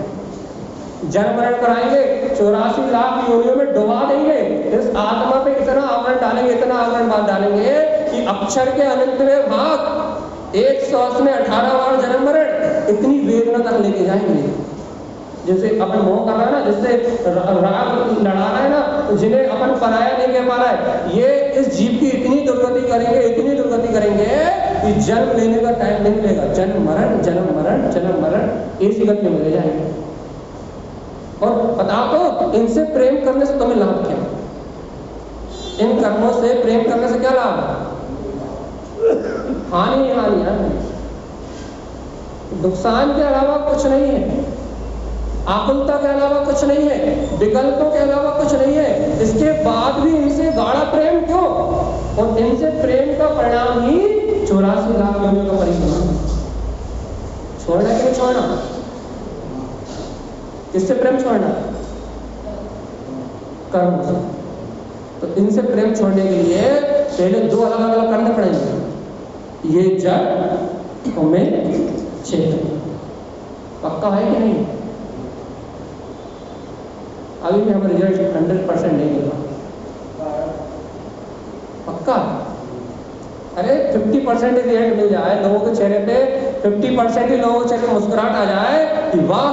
जन्म मरण कराएंगे, 84 लाख योनियों में डुबा देंगे, इस आत्मा पे इतना आवरण डालेंगे, इतना आवरण बात डालेंगे कि अक्षर के अनंत में भाग 100 में 18 बार जन्म मरण, इतनी वेदना तक लेके जाएंगे। जैसे अपन मोह कर रहा है ना, जिससे राग लड़ा रहा है ना, तो जिन्हें अपन पराया नहीं कह पा रहा है, ये इस जीव की इतनी दुर्गति करेंगे, इतनी दुर्गति करेंगे कि जन्म लेने का टाइम नहीं मिलेगा। जन्म मरण जन्म मरण जन्म मरण इसी गति में ले जाएंगे। और बताओ तो इनसे प्रेम करने से तुम्हें लाभ क्या? इन कर्मों से प्रेम करने से क्या लाभ है? हानि हानि, नुकसान के अलावा कुछ नहीं है, आकुलता के अलावा कुछ नहीं है, विकल्पों के अलावा कुछ नहीं है। इसके बाद भी इनसे गाढ़ा प्रेम क्यों? और इनसे प्रेम का परिणाम ही 84 लाख योनियों का परिणाम। छोड़ना कि नहीं छोड़ना? किससे प्रेम छोड़ना? कर्म से। तो इनसे प्रेम छोड़ने के लिए पहले 2 अलग अलग करने पड़ेंगे, ये जड़ और मैं चेतन। पक्का है कि नहीं? अभी भी हमारा रिजल्ट 100% नहीं मिला। पक्का? अरे 50% रिजल्ट मिल जाए लोगों के चेहरे पे, 50% ही लोगों के चेहरे पे मुस्कुराहट आ जाए कि वाह,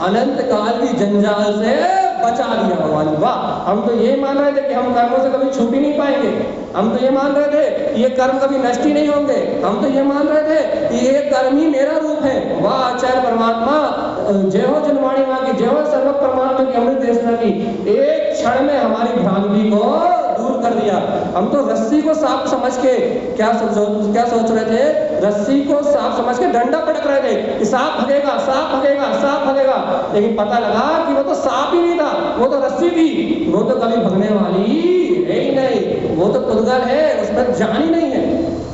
अनंत काल की जंजाल से बचा दिया भगवान, वाह। हम तो ये मान रहे थे कि हम कर्मों से कभी छूट ही नहीं पाएंगे, हम तो ये मान रहे थे कि ये कर्म कभी नष्ट ही नहीं होंगे, हम तो ये मान रहे थे कि ये कर्म ही मेरा रूप है। वाह आचार्य परमात्मा, जय हो जनवाणी माँ की, जय हो सर्व परमात्मा की अमृत देशना की। एक क्षण में हमारी भ्रांति को दूर कर दिया। हम तो रस्सी को सांप समझ के क्या सोच रहे थे? रस्सी को सांप समझ के डंडा पटक रहे थे कि सांप भगेगा, सांप भगेगा, सांप भगेगा। लेकिन पता लगा कि वो तो सांप ही नहीं था, वो तो रस्सी थी, वो तो कभी भगने वाली है ही नहीं, वो तो पुद्गल है, उसमें जान ही नहीं है,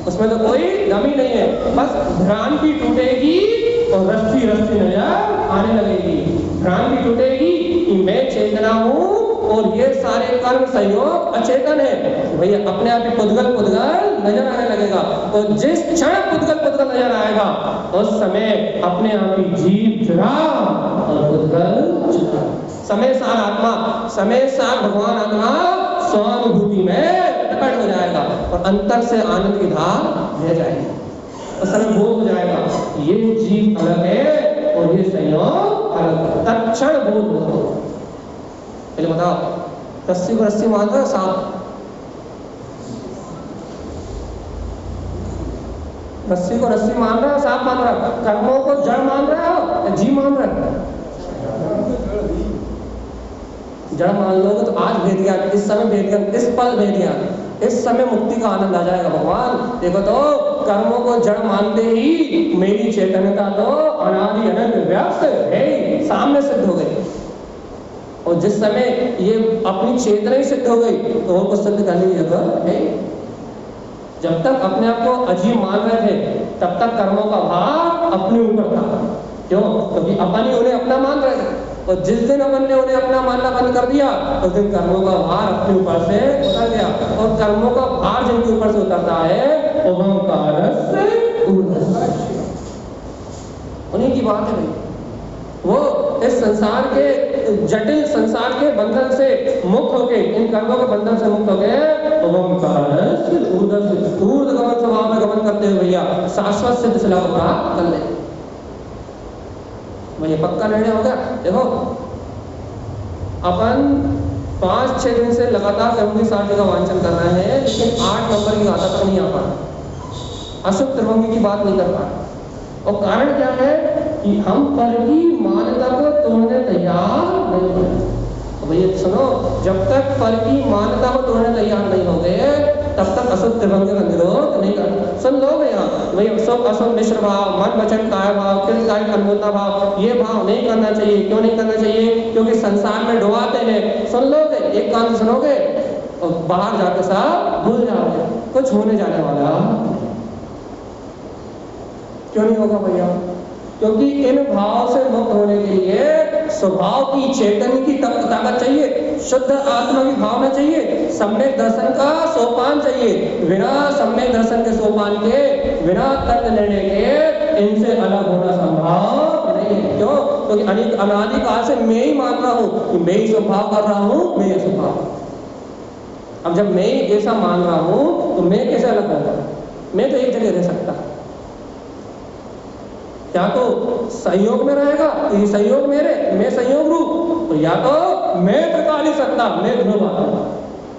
उसमें तो कोई दम ही नहीं है। बस भ्रांति टूटेगी और रस्सी नजर आने लगेगी। भ्रांति टूटेगी कि मैं चेतना हूँ और ये सारे कर्म संयोग अचेतन है। भैया अपने आप ही पुद्गल नजर आने लगेगा, और जिस क्षण पुद्गल नजर आएगा उस समय अपने आप ही जीव जुड़ा और पुद्गल समय सार आत्मा, समय सार भगवान आत्मा स्वानुभूति में प्रकट हो जाएगा और अंतर से आनंद की धार बह जाएगी। और समय बोध हो जाएगा ये जीव अलग है और ये संयोग अलग है। तत्क्षण बोध हो। पहले बताओ, रस्सी को रस्सी मान रहे हो? सांप रस्सी को रस्सी मान रहे हो? सांप मान रहे हो? कर्मों को जड़ मान रहे हो? जीव मान रहे हो? जड़ मान लोगे तो आज भेद गया, इस समय भेद गया, इस पल भेद गया, इस समय मुक्ति का आनंद आ जाएगा। भगवान देखो तो कर्मों को जड़ मानते ही मेरी चैतन्यता तो अनादि अनंत व्यक्त है, सामने सिद्ध हो गई। और जिस समय ये अपनी चेतना ही सिद्ध हो गई तो और कुछ सिद्ध करने की जगह है। जब तक अपने आप को अजीब मान रहे थे तब तक कर्मों का भार अपने ऊपर था। क्यों? क्योंकि अपन ही उन्हें अपना मान रहे थे, और जिस दिन अपन ने उन्हें अपना मानना बंद कर दिया उस दिन कर्मों का भार अपने ऊपर से उतर गया। और कर्मों का भार जिनके ऊपर से उतरता है उन्हीं की बात है। वो इस संसार के जटिल संसार के बंधन से मुक्त होके, इन कर्मों के बंधन से मुक्त होके ऊर्ध्वगमन स्वभाव में गमन करते हुए भैया शाश्वत सिद्ध शिला को प्राप्त कर ले। भैया पक्का निर्णय हो गया। देखो अपन 5-6 दिन से लगातार त्रिभंगी सारथी का वांचन कर रहे हैं, लेकिन 8 नंबर की गाथा तक नहीं आ पा रहा, अशुद्ध त्रिभंगी की बात नहीं कर पा रहा। और कारण क्या है कि हम पर की मान्यता को तोड़ने तैयार नहीं हो। तो भैया सुनो, जब तक पर की मान्यता को तोड़ने तैयार नहीं होंगे तब तक अशुद्ध त्रिभंगी का निरोध नहीं करना। सुन लो भैया, भैया सब अशुद्ध मिश्र भाव, मन वचन काय भाव, कृतकार्य अनुमोदना भाव, ये भाव नहीं करना चाहिए। क्यों नहीं करना चाहिए? क्योंकि संसार में डुबाते हैं। सुन लोगे, एक कान से सुनोगे और बाहर जाके सब भूल जाओगे, कुछ होने जाने वाला क्यों नहीं होगा भैया? क्योंकि इन भाव से मुक्त होने के लिए स्वभाव की चैतन्य की ताकत चाहिए, शुद्ध आत्मा की भावना चाहिए, सम्यक दर्शन का सोपान चाहिए। बिना सम्यक दर्शन के सोपान के, बिना तत्व निर्णय के इनसे अलग होना संभव नहीं है। क्यों? क्योंकि अनादि काल से मैं ही मान रहा हूँ कि मैं ही स्वभाव कर रहा हूँ, मैं स्वभाव। अब जब मैं ही ऐसा मान रहा हूँ तो मैं कैसे अलग होगा? मैं तो एक जगह रह सकता, या तो संयोग में रहेगा, ये संयोग मेरे, मैं संयोग रूप, तो या तो मैं त्रिकाली सत्ता, मैं ध्रुव आत्मा,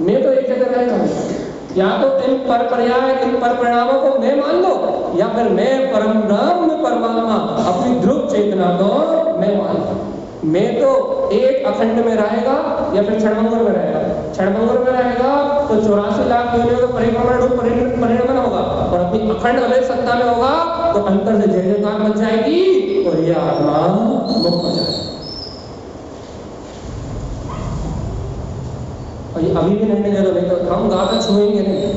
मैं तो एक जगह रहेगा। या तो इन पर पर्याय, इन पर परिणामों को मैं मान लो, या फिर मैं परम ब्रह्म परमात्मा अपनी ध्रुव चेतना को मैं मान लो। मैं तो एक अखंड में रहेगा या फिर क्षणभंगुर में रहेगा। क्षणभंगुर में रहेगा तो 84 लाख योनियों का परिभ्रमण रूप परिणमन होगा, और अपनी अखंड अवैध सत्ता में होगा तो अंतर से जय जयकार बन जाएगी और यह आत्मा मुक्त हो जाएगी। और ये अभी भी निर्णय ले लो, नहीं तो हम गाथा छुएंगे नहीं।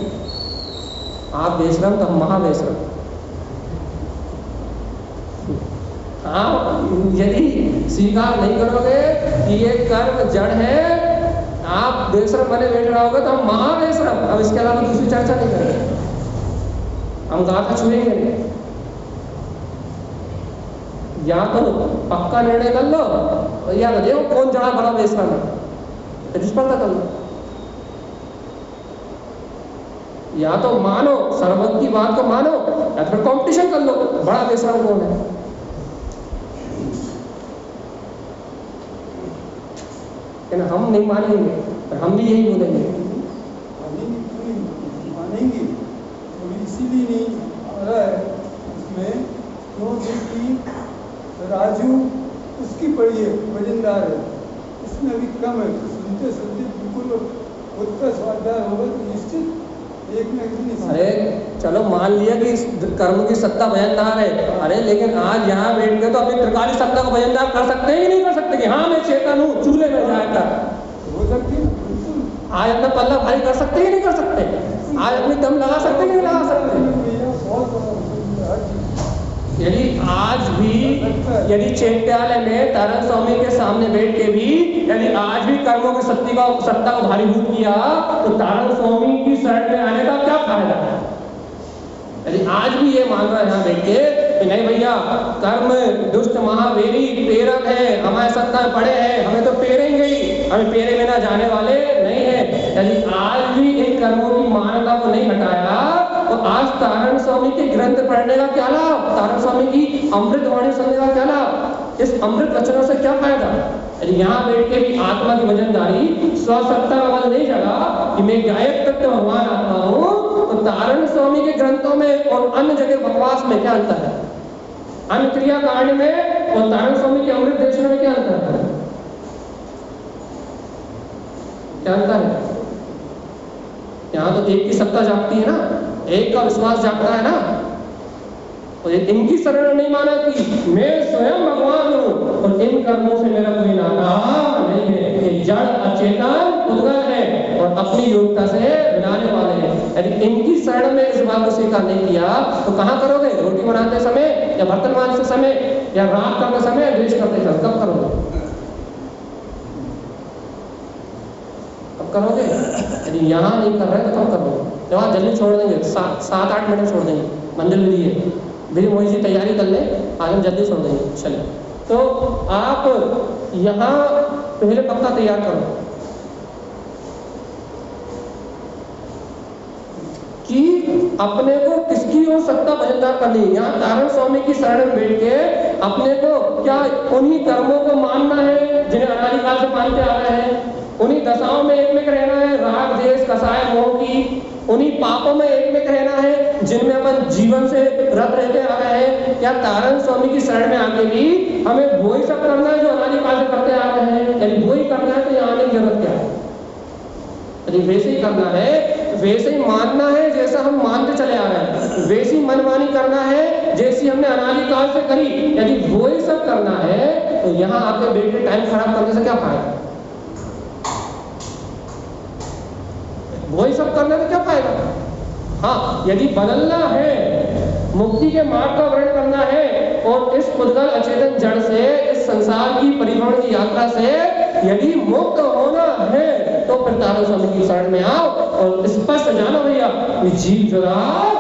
आप बेशरम तो हम महाबेशरम। आप यदि स्वीकार नहीं करोगे कि ये कर्म जड़ है, आप बेशरम बने बैठ रहोगे तो हम महाबेशरम। अब इसके अलावा दूसरी चर्चा नहीं करेंगे, हम गाथा छुएंगे नहीं। या तो पक्का निर्णय कर लो, या तो देखो कौन जड़ा बड़ा बेशरम है, प्रतिस्पर्धा कर लो। या तो मानो सर्वज्ञ की बात को मानो, या फिर कंपटीशन कर लो बड़ा बेशरम कौन है। हम नहीं मानेंगे, पर हम भी यही बोलेंगे, मानेंगे। तो इसीलिए नहीं आ रहा है इसमें, क्योंकि राजू उसकी पढ़िए वजनदार है, इसमें अभी कम है। सुनते सुनते बिल्कुल खुद का स्वाध्याय होगा तो निश्चित एक ना एक दिन। अरे चलो मान लिया कि कर्म की सत्ता वजनदार है, अरे लेकिन आज यहाँ बैठ के तो अपनी त्रिकाली सत्ता को वजनदार कर सकते हैं कि नहीं कर सकते? कि हाँ मैं चेतन हूँ, चूल्हे में जाकर हो सकती है बिल्कुल। आज अपना पल्ला भारी कर सकते हैं कि नहीं कर सकते? आज अपनी दम लगा सकते हैं कि नहीं लगा सकते? यदि आज भी यदि चैत्यालय में तारण स्वामी के सामने बैठ के भी यदि आज भी कर्मों की सत्ता को भारीभूत किया तो तारण स्वामी की शरण में आने का क्या फायदा है? यदि आज भी ये मान रहा है यहाँ बैठ के कि नहीं भैया कर्म दुष्ट महावेरी प्रेरक है, हमारे सत्ता में पड़े हैं, हमें तो पेरेंगे ही, हमें पेरे बिना जाने वाले नहीं है। यदि आज भी इन कर्मों की मान्यता को नहीं हटाया तो आज तारण स्वामी के ग्रंथ पढ़ने का क्या लाभ? तारण स्वामी की अमृत वाणी सुनने का क्या लाभ? इस अमृत वचनों से क्या फायदा? यदि यहाँ बैठ के भी आत्मा की वजनदारी स्वसत्ता का बल नहीं चला कि मैं गायक तत्व भगवान आत्मा हूँ, तो तारण स्वामी के ग्रंथों में और अन्य जगह बकवास में क्या अंतर है? अन्य क्रिया कांड में और तारण स्वामी के अमृत देशन में क्या अंतर है? क्या अंतर है? यहाँ तो एक की सत्ता जागती है ना, एक का विश्वास जागता है ना। और इनकी शरण नहीं माना कि मैं स्वयं भगवान हूँ और इन कर्मों से मेरा कोई नाता नहीं है, ये जड़ अचेतन उद्गत है और अपनी योग्यता से बनाने वाले हैं। यदि इनकी शरण में इस बात को स्वीकार नहीं किया तो कहाँ करोगे? रोटी बनाते समय या बर्तन मांजते समय या रात करते समय, द्वेष करते समय, कब करोगे? कब करोगे? यदि यहाँ नहीं कर रहे तो कब करोगे? जब जल्दी छोड़ देंगे, 7-8 मिनट छोड़ देंगे, मंदिर लिए भी मोहित जी तैयारी कर ले, आज हम जल्दी छोड़ देंगे। चले तो आप यहाँ पहले पक्का तैयार करो कि अपने को किसकी ओर सत्ता भजनदार करनी। यहाँ तारण स्वामी की शरण में बैठ के अपने को क्या उन्हीं कर्मों को मानना है जिन्हें अनादिकाल से मानते आ रहे हैं, उन्हीं दशाओं में एक में रहना है, राग द्वेष कसाय मोह की, उन्हीं पापों में एक में रहना है जिनमें अपन जीवन से रत रहते आ रहे हैं। क्या तारण स्वामी की शरण में आके भी हमें वही सब करना है जो अनादिकाल से करते आ रहे हैं? यदि वही करना है तो यहाँ आने की जरूरत क्या है? यदि वैसे ही करना है, वैसे ही मानना है जैसा हम मानते चले आ रहे हैं, वैसी मनमानी करना है जैसी हमने अनादिकाल से करी, यदि वही सब करना है तो यहाँ आके बैठ के टाइम खराब करने से क्या फायदा? वही सब करने से क्या फायदा? हाँ, यदि बदलना है, मुक्ति के मार्ग का वर्णन करना है और इस पुद्गल अचेतन जड़ से, इस संसार की परिभ्रमण की यात्रा से यदि मुक्त होना है तो फिर तारण स्वामी की शरण में आओ और स्पष्ट जानो भैया, जीव जुदा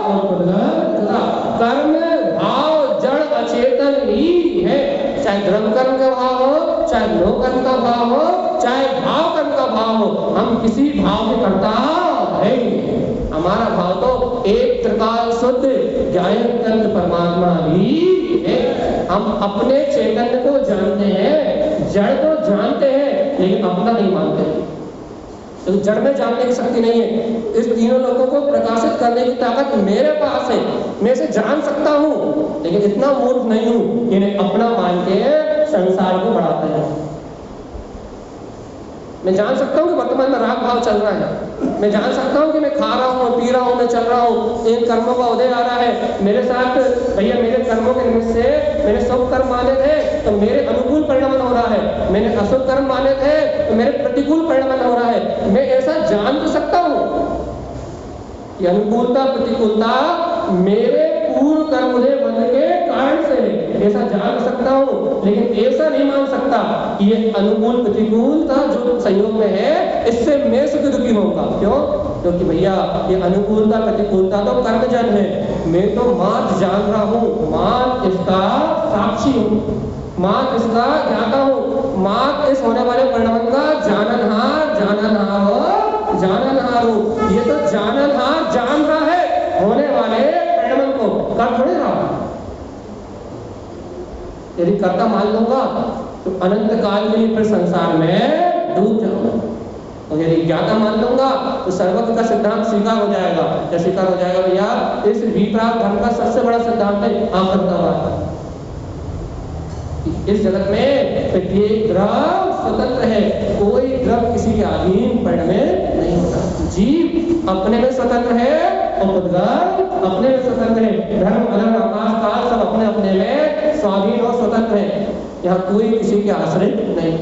और पुद्गल जुदा, कर्म भाव जड़ अचेतन ही है। चाहे धर्म कर्म का भाव हो, चाहे लोक कर्म का भाव हो, चाहे भाव कर्म का भाव हो, हम किसी भाव में करता है। हमारा भाव तो एक त्रिकाल शुद्ध ज्ञान परमात्मा ही है। हम अपने चैतन्य को जानते हैं, जड़ को जानते हैं, लेकिन अपना नहीं मानते। तो जड़ में जानने की शक्ति नहीं है। इस तीनों लोगों को प्रकाशित करने की ताकत मेरे पास है, मैं इसे जान सकता हूँ, लेकिन इतना मूर्ख नहीं हूँ कि इन्हें अपना मान के संसार को बढ़ाते हैं। मैं जान सकता हूँ कि वर्तमान में राग भाव चल रहा है, मैं जान सकता हूँ कि मैं खा रहा हूँ, पी रहा हूँ, मैं चल रहा हूँ, इन कर्मों का उदय आ रहा है मेरे साथ। भैया मेरे कर्मों के निमित्त से मैंने शुभ कर्म माने थे तो मेरे अनुकूल परिणाम हो रहा है, मैंने अशुभ कर्म माने थे तो मेरे प्रतिकूल परिणाम हो रहा है। मैं ऐसा जान तो सकता हूँ कि अनुकूलता प्रतिकूलता मेरे पूर्व कर्म उदय बन के कारण से, ऐसा जान सकता हूँ, लेकिन ऐसा नहीं मान सकता कि ये अनुकूल प्रतिकूलता जो संयोग में है इससे मैं सुख दुखी होऊंगा। क्यों? क्योंकि भैया ये अनुकूलता प्रतिकूलता तो कर्मजन है, मैं तो मात्र जान रहा हूँ, मात्र इसका साक्षी हूँ, मात्र इसका ज्ञाता हूँ, मात्र इस होने वाले परिणाम का जाननहार हूँ। ये तो जाननहार जान रहा है होने वाले परिणाम को, कर थोड़े रहा। यदि कर्ता मान लूंगा तो अनंत काल के लिए फिर संसार में डूब जाऊंगा, और यदि ज्ञाता मान लूंगा तो सर्वज्ञ का सिद्धांत स्वीकार हो जाएगा। क्या स्वीकार हो जाएगा भैया? इस विपराग धर्म का सबसे बड़ा सिद्धांत है आकर्तावाद। इस जगत में प्रत्येक द्रव स्वतंत्र है, कोई द्रव किसी के अधीन पड़ने में नहीं होता। जीव अपने में स्वतंत्र है और पुद्गल अपने में स्वतंत्र है। धर्म अलग, आकाश काल सब अपने अपने में स्वाधीन और स्वतंत्र है। यहाँ कोई किसी के आश्रय नहीं।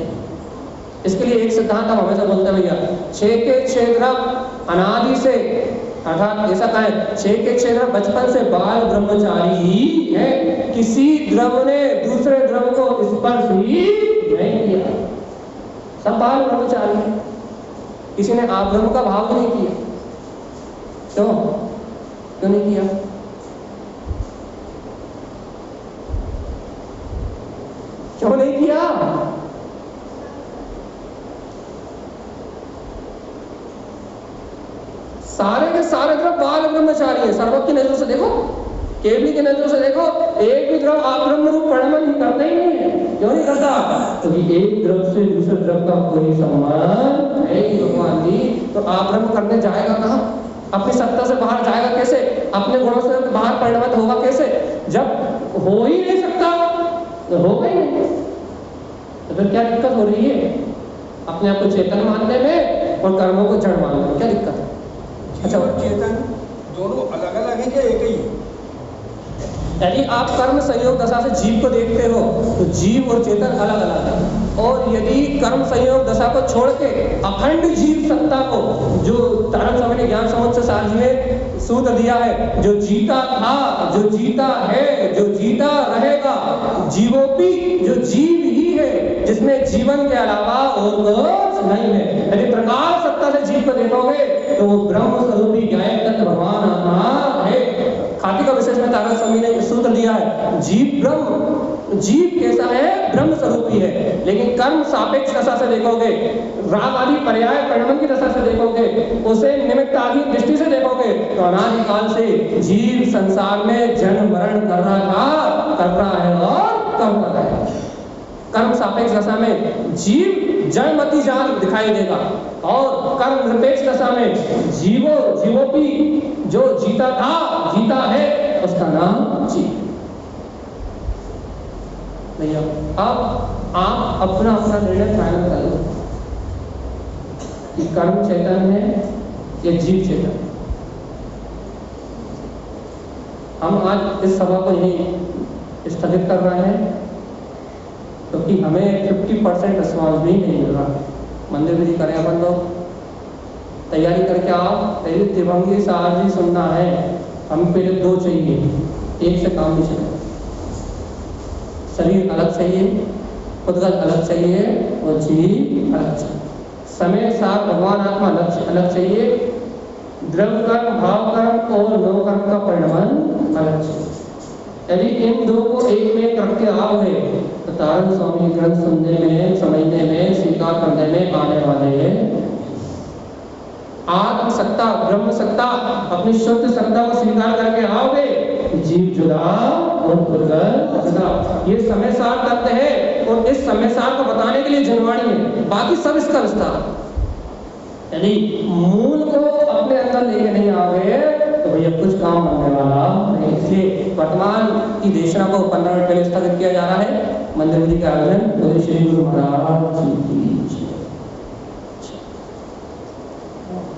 इसके लिए एक सिद्धांत हम हमेशा बोलते हैं भैया, 6 के 6 द्रव अनादि से, अर्थात ऐसा कहें 6 के 6 द्रव बचपन से बाल ब्रह्मचारी ही है, किसी द्रव ने दूसरे द्रव को स्पर्श ही नहीं किया, सब बाल ब्रह्मचारी है। किसी ने आप ब्रह्म का भाव नहीं किया। क्यों नहीं किया? क्यों नहीं किया? सारे के सारे द्रव बाल ब्रह्मचारी है। सर्वज्ञ की नजरों से देखो, केवली की नजरों से देखो, एक भी द्रव आप ब्रह्म रूप परिणमन करता ही नहीं है। क्यों नहीं करता? क्योंकि एक द्रव से दूसरे द्रव का कोई संबंध है ही भगवान जी। तो आप ब्रह्म करने जाएगा कहाँ? अपनी सत्ता से बाहर जाएगा कैसे? अपने गुणों से बाहर परिणमित होगा कैसे? जब हो ही नहीं सकता तो होगा ही नहीं, तो फिर क्या दिक्कत हो रही है? अपने आप को चेतन मानने में और कर्मों को जड़ मानने में क्या दिक्कत है? अच्छा, और चेतन दोनों अलग अलग हैं क्या एक ही? यदि आप कर्म संयोग दशा से जीव को देखते हो तो जीव और चेतन अलग अलग है, और यदि कर्म संयोग दशा को छोड़ के अखंड जीव सत्ता को, जो तारण स्वामी ने ज्ञान समुद्र सार जी ने सूत्र दिया है, जो जीता था, जो जीता है, जो जीता रहेगा, जीवोपी जो जीव ही है, जिसमें जीवन के अलावा और कुछ नहीं है। यदि प्रकाश सत्ता से जीव को देखोगे तो वो ब्रह्म स्वरूपी ज्ञान तत्व भगवान आत्मा है। खातिर का विशेष में तारा स्वामी ने सूत्र दिया है, जीव कैसा है, ब्रह्म स्वरूपी है, लेकिन कर्म सापेक्ष दशा से देखोगे, राग आदि पर्याय परिणमन की दशा से देखोगे, उसे निमित्त आदि दृष्टि से देखोगे तो अनादिकाल से जीव संसार में जन्म मरण कर रहा था, कर रहा है और कब कर रहा है। कर्म सापेक्ष दशा में जीव जन्मति जान दिखाई देगा और कर्म निरपेक्ष दशा में जीवों की जो जीता है उसका नाम जीव। भैया अब आप अपना निर्णय फाइनल कर लो कि कर्म चेतन है या जीव चेतन। हम आज इस सभा को यही स्थगित कर रहे हैं क्योंकि हमें 50% रिस्पॉन्स भी नहीं मिल रहा। मंदिर विधि करें अपन लोग, तैयारी करके आओ। पहले त्रिभंगी सारजी सुनना है, हम पहले 2 चाहिए, 1 से काम नहीं चलेगा। शरीर अलग चाहिए, उद्गत अलग चाहिए और जीव अलग चाहिए। समय सार भगवान आत्मा अलग चाहिए, द्रव्य कर्म भाव कर्म और नव कर्म का परिणमन अलग चाहिए। यदि इन 2 को एक में करके आओगे तो तारण स्वामी ग्रंथ सुनने में, समझने में, स्वीकार करने में आने वाले आत्म सत्ता, ब्रह्म सत्ता, अपनी शुद्ध सत्ता को स्वीकार करके आओगे, जीव जुदा और उद्गत जुदा। ये समय सार तत्व है और इस समय सार को बताने के लिए जनवाणी है, बाकी सब इसका विस्तार। यदि मूल को अपने अंदर लेके नहीं आओगे तो भैया कुछ काम बनने वाला नहीं। इसलिए वर्तमान की देशना को 15 मिनट पहले स्थगित किया जा रहा है। मंदिर विधि का आयोजन श्री गुरु महाराज जी की